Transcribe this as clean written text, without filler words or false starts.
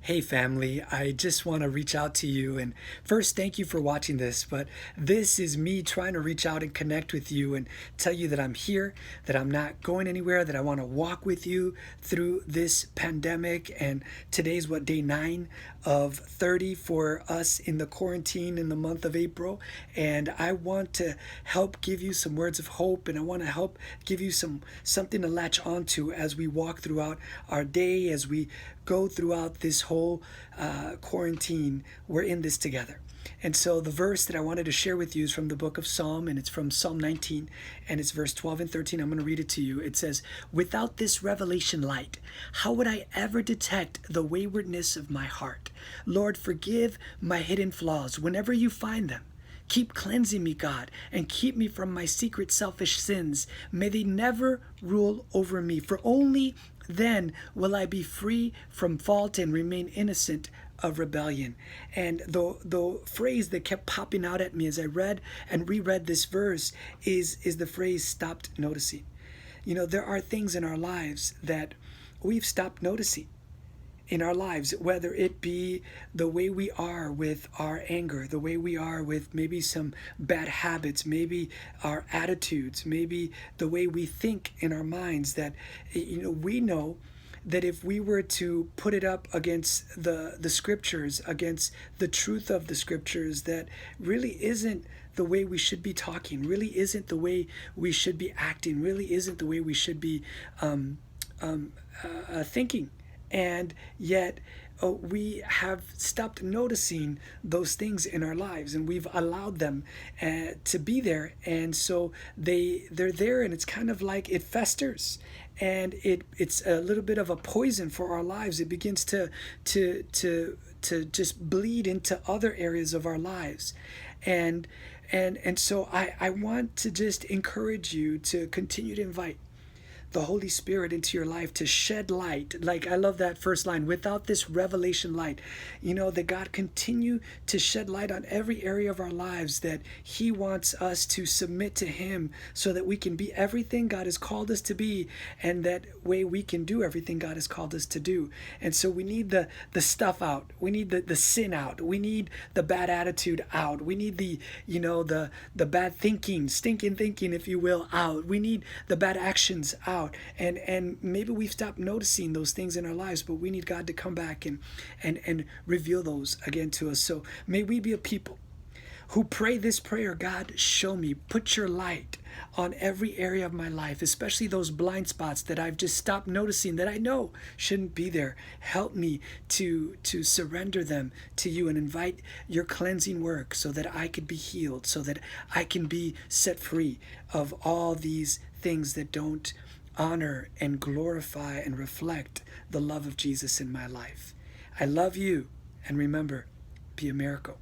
Hey family, I just want to reach out to you and first thank you for watching this, but this is me trying to reach out and connect with you and tell you that I'm here, that I'm not going anywhere, that I want to walk with you through this pandemic. And today's what, day 9 of 30 for us in the quarantine in the month of April. And I want to help give you some words of hope, and I want to help give you something to latch onto as we walk throughout our day, as we go throughout this whole quarantine. We're in this together. And so the verse that I wanted to share with you is from the book of Psalm, and it's from Psalm 19, and it's verse 12 and 13. I'm going to read it to you. It says, "Without this revelation light, how would I ever detect the waywardness of my heart? Lord, forgive my hidden flaws whenever you find them. Keep cleansing me, God, and keep me from my secret selfish sins. May they never rule over me, for only then will I be free from fault and remain innocent of rebellion." And the phrase that kept popping out at me as I read and reread this verse is the phrase "stopped noticing." You know, there are things in our lives that we've stopped noticing in our lives, whether it be the way we are with our anger, the way we are with maybe some bad habits, maybe our attitudes, maybe the way we think in our minds, that we know that if we were to put it up against the scriptures, against the truth of the scriptures, that really isn't the way we should be talking, really isn't the way we should be acting, really isn't the way we should be thinking. And yet we have stopped noticing those things in our lives, and we've allowed them to be there. And so they're there, and it's kind of like it festers, and it's a little bit of a poison for our lives. It begins to just bleed into other areas of our lives. And so I want to just encourage you to continue to invite the Holy Spirit into your life to shed light. Like, I love that first line, "without this revelation light," that God continue to shed light on every area of our lives, that He wants us to submit to Him so that we can be everything God has called us to be, and that way we can do everything God has called us to do. And so we need the stuff out. We need the sin out. We need the bad attitude out. We need the bad thinking, stinking thinking, if you will, out. We need the bad actions out. And maybe we've stopped noticing those things in our lives, but we need God to come back and reveal those again to us. So may we be a people who pray this prayer: "God, show me, put your light on every area of my life, especially those blind spots that I've just stopped noticing, that I know shouldn't be there. Help me to surrender them to you and invite your cleansing work so that I could be healed, so that I can be set free of all these things that don't honor and glorify and reflect the love of Jesus in my life." I love you, and remember, be a miracle.